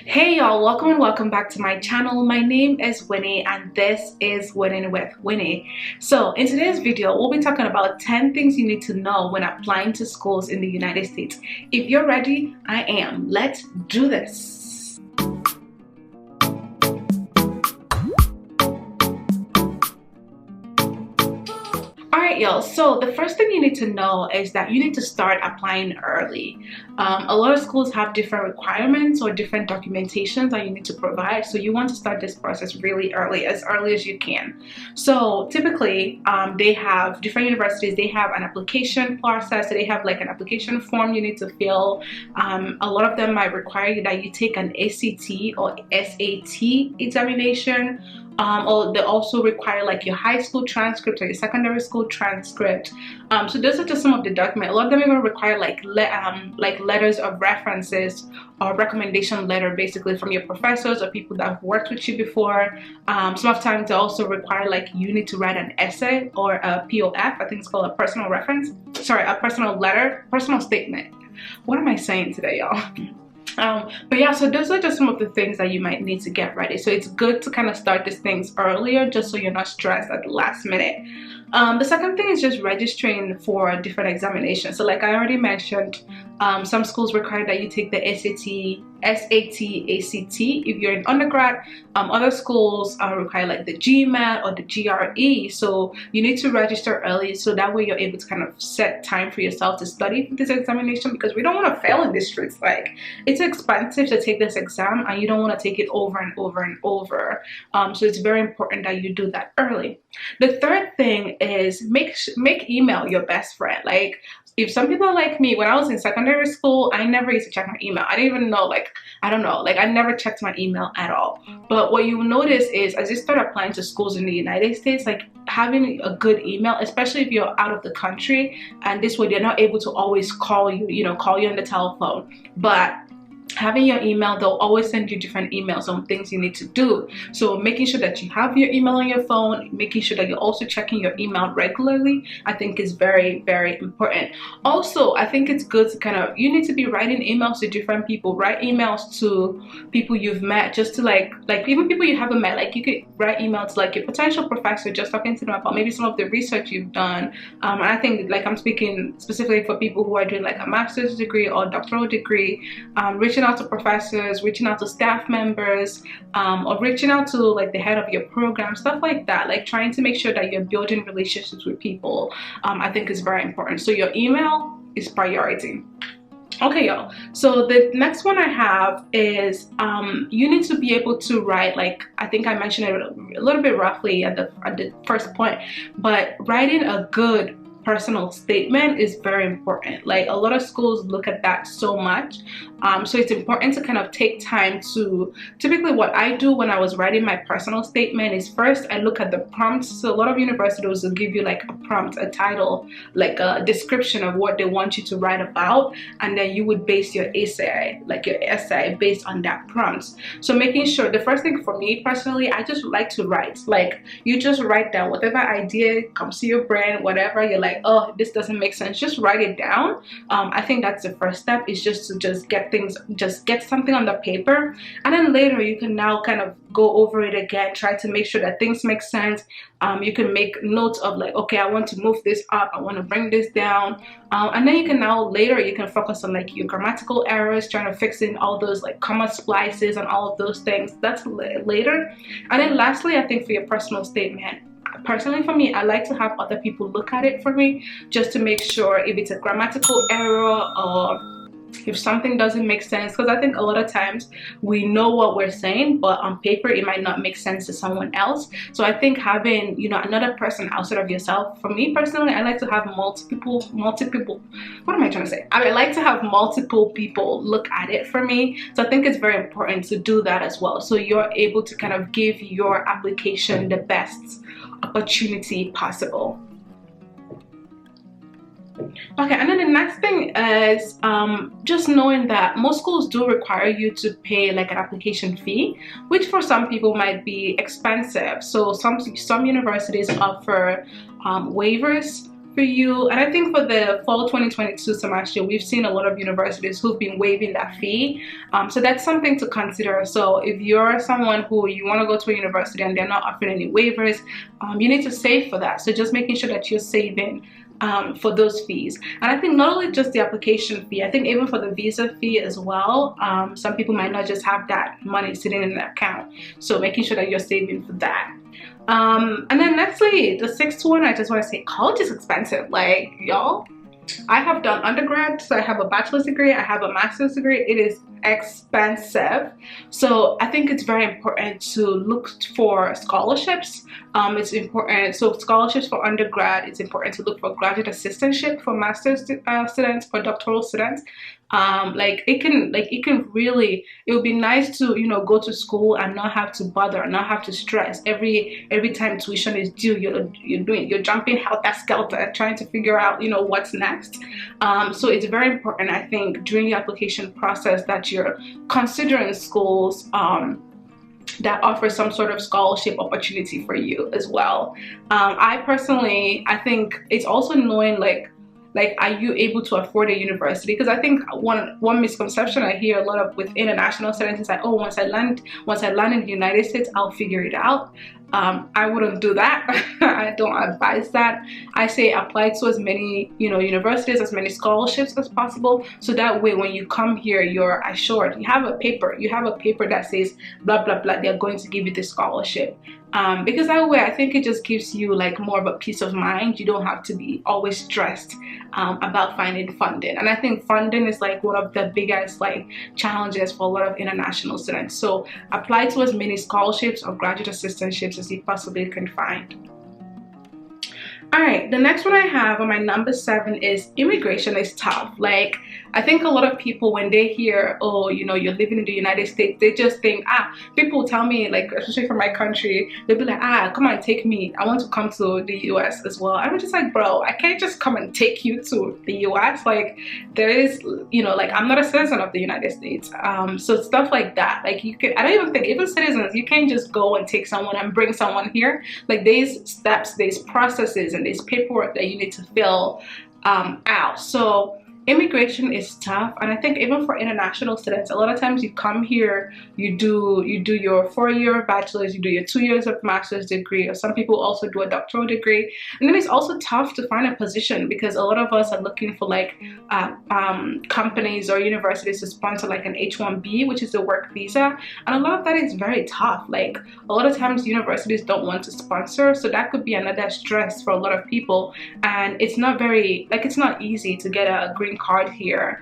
Hey y'all, welcome and welcome back to my channel. My name is Winnie and this is Winning with Winnie. So in today's video, we'll be talking about 10 things you need to know when applying to schools in the United States. If you're ready, I am. Let's do this. Alright y'all, so the first thing you need to know is that you need to start applying early. A lot of schools have different requirements or different documentations that you need to provide, so you want to start this process really early as you can. So typically they have different universities, they have an application process, so they have like an application form you need to fill. A lot of them might require that you take an ACT or SAT examination. Or they also require like your high school transcript or your secondary school transcript. So those are just some of the documents. A lot of them even require like letters of references or recommendation letter basically from your professors or people that have worked with you before. Some of the times they also require like you need to write an essay or a POF. I think it's called a personal reference. Sorry, a personal letter, personal statement. What am I saying today, y'all? But yeah, so those are just some of the things that you might need to get ready. So it's good to kind of start these things earlier just so you're not stressed at the last minute. The second thing is just registering for different examinations. So like I already mentioned, some schools require that you take the SAT, ACT if you're in undergrad. Other schools require like the GMAT or the GRE. So you need to register early so that way you're able to kind of set time for yourself to study for this examination, because we don't want to fail in these streets. Like, it's expensive to take this exam and you don't want to take it over and over and over. So it's very important that you do that early. The third thing is make email your best friend. Like, if some people are like me, when I was in secondary school, I never used to check my email. I didn't even know, like, I don't know, like I never checked my email at all. But what you will notice is as you start applying to schools in the United States, like having a good email, especially if you're out of the country, and this way they're not able to always call you, call you on the telephone. But having your email, they'll always send you different emails on things you need to do. So making sure that you have your email on your phone, making sure that you're also checking your email regularly, I think is very, very important. Also, I think it's good to you need to be writing emails to different people. Write emails to people you've met, just to like even people you haven't met. Like, you could write emails to like your potential professor, just talking to them about maybe some of the research you've done. And I think, like, I'm speaking specifically for people who are doing like a master's degree or doctoral degree, reaching out to professors, reaching out to staff members, or reaching out to like the head of your program, stuff like that. Like, trying to make sure that you're building relationships with people, I think is very important. So your email is priority. Okay, y'all, so the next one I have is you need to be able to write, like I think I mentioned it a little bit roughly at the first point, but writing a good personal statement is very important. Like, a lot of schools look at that so much. So it's important to kind of take time to, typically what I do when I was writing my personal statement is first I look at the prompts. So a lot of universities will give you like a prompt, a title, like a description of what they want you to write about, and then you would base your essay, based on that prompt. So making sure, the first thing for me personally, I just like to write. Like, you just write down whatever idea comes to your brain, whatever you're like, oh, this doesn't make sense, just write it down. I think that's the first step, is just to get something on the paper, and then later you can now kind of go over it again, try to make sure that things make sense. You can make notes of like, okay, I want to move this up, I want to bring this down, and then you can now later you can focus on like your grammatical errors, trying to fix in all those like comma splices and all of those things. That's later. And then lastly, I think for your personal statement, personally for me, I like to have other people look at it for me, just to make sure if it's a grammatical error or if something doesn't make sense, because I think a lot of times we know what we're saying, but on paper it might not make sense to someone else. So I think having another person outside of yourself, for me personally, I like to have multiple what am I trying to say, I like to have multiple people look at it for me. So I think it's very important to do that as well, so you're able to kind of give your application the best opportunity possible. Okay, and then the next thing is just knowing that most schools do require you to pay like an application fee, which for some people might be expensive. So some universities offer waivers for you. And I think for the fall 2022 semester, we've seen a lot of universities who've been waiving that fee. So that's something to consider. So if you're someone who you want to go to a university and they're not offering any waivers, you need to save for that. So just making sure that you're saving for those fees. And I think not only just the application fee, I think even for the visa fee as well, some people might not just have that money sitting in an account, so making sure that you're saving for that. And then nextly, the sixth one, I just want to say college is expensive. Like, y'all, I have done undergrad, so I have a bachelor's degree, I have a master's degree. It is expensive. So I think it's very important to look for scholarships. It's important, so scholarships for undergrad, it's important to look for graduate assistantship for master's students, for doctoral students. It can really, it would be nice to, you know, go to school and not have to bother, not have to stress every time tuition is due. You're jumping helter skelter trying to figure out, you know, what's next. So it's very important, I think, during the application process that you're considering schools that offer some sort of scholarship opportunity for you as well. I think it's also knowing like are you able to afford a university? Because I think one misconception I hear a lot of with international students is like, oh, once I land in the United States, I'll figure it out. I wouldn't do that. I don't advise that. I say apply to as many, you know, universities, as many scholarships as possible, so that way when you come here, you're assured. You have a paper that says blah blah blah, they're going to give you the scholarship. Because that way, I think it just gives you like more of a peace of mind. You don't have to be always stressed about finding funding. And I think funding is like one of the biggest like challenges for a lot of international students. So apply to as many scholarships or graduate assistantships as you possibly can find. All right, the next one I have on my number 7 is immigration is tough. Like, I think a lot of people, when they hear, oh, you know, you're living in the United States, they just think, people tell me, like, especially from my country, they'll be like, come on, take me. I want to come to the US as well. I'm just like, bro, I can't just come and take you to the US. Like, there is, you know, like, I'm not a citizen of the United States. So stuff like that, like, you could, I don't even think, even citizens, you can't just go and take someone and bring someone here. Like, there's steps, there's processes, and there's paperwork that you need to fill out. So immigration is tough, and I think even for international students, a lot of times you come here, you do your 4-year bachelor's, you do your 2 years of master's degree, or some people also do a doctoral degree. And then it's also tough to find a position, because a lot of us are looking for like companies or universities to sponsor like an H-1B, which is a work visa, and a lot of that is very tough. Like, a lot of times universities don't want to sponsor, so that could be another stress for a lot of people, and it's not very, like, it's not easy to get a green card here.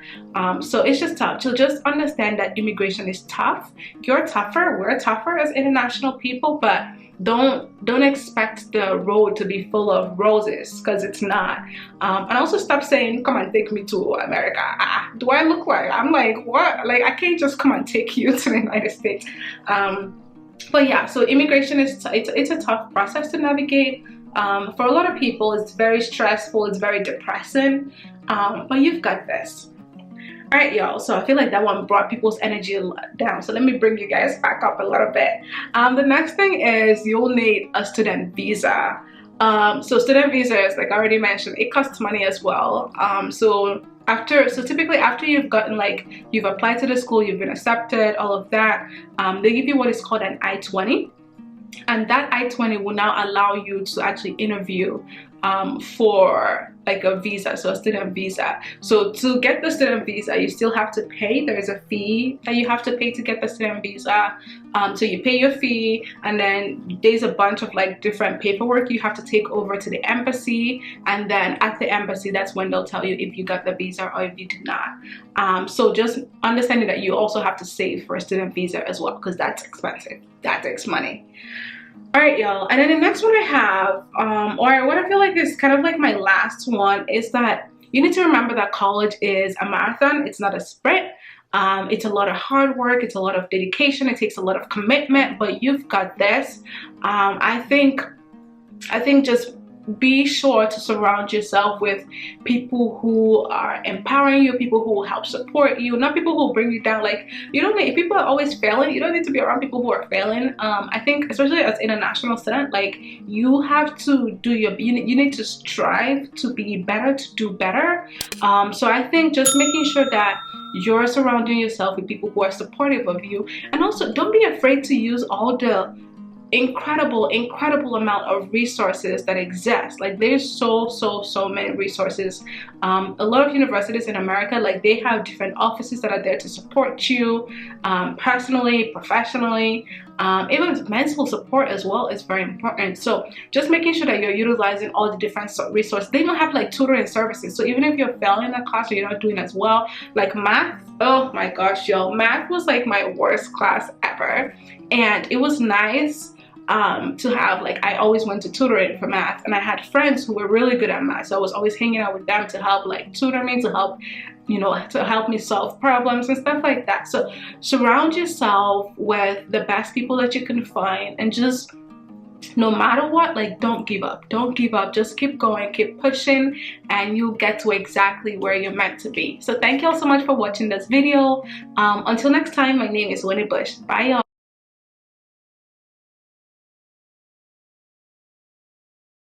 So it's just tough. So just understand that immigration is tough. You're tougher, we're tougher as international people, but don't expect the road to be full of roses, because it's not. And also stop saying, come and take me to America. Do I look like, I'm like, what? Like, I can't just come and take you to the United States. But yeah, so immigration is it's a tough process to navigate. For a lot of people, it's very stressful, it's very depressing, but you've got this. All right, y'all, so I feel like that one brought people's energy down, so let me bring you guys back up a little bit. The next thing is you'll need a student visa. So student visas, like I already mentioned, it costs money as well. So typically after you've gotten, like, you've applied to the school, you've been accepted, all of that, they give you what is called an I-20. And that I-20 will now allow you to actually interview for like a visa, so a student visa. So to get the student visa, you still have to pay. There is a fee that you have to pay to get the student visa. So you pay your fee, and then there's a bunch of like different paperwork you have to take over to the embassy, and then at the embassy, that's when they'll tell you if you got the visa or if you do not. So just understanding that you also have to save for a student visa as well, because that's expensive. That takes money. All right, y'all, and then the next one I have, or what I feel like is kind of like my last one, is that you need to remember that college is a marathon. It's not a sprint. It's a lot of hard work, it's a lot of dedication, it takes a lot of commitment, but you've got this. I think just be sure to surround yourself with people who are empowering you, people who will help support you, not people who will bring you down. Like, you don't need, if people are always failing, you don't need to be around people who are failing. I think especially as international student, like, you have to do your, you need to strive to be better, to do better. So I think just making sure that you're surrounding yourself with people who are supportive of you, and also don't be afraid to use all the incredible amount of resources that exist. Like, there's so many resources. A lot of universities in America, like, they have different offices that are there to support you, personally, professionally. Even mental support as well is very important. So just making sure that you're utilizing all the different resources. They don't have like tutoring services, so even if you're failing a class or you're not doing as well, like math, oh my gosh, yo, math was like my worst class ever. And it was nice to have, like, I always went to tutoring for math, and I had friends who were really good at math, so I was always hanging out with them to help, like, tutor me, to help, you know, to help me solve problems and stuff like that. So surround yourself with the best people that you can find, and just, no matter what, like, don't give up, just keep going, keep pushing, and you'll get to exactly where you're meant to be. So thank you all so much for watching this video. Until next time, my name is Winnie Bush. Bye, y'all.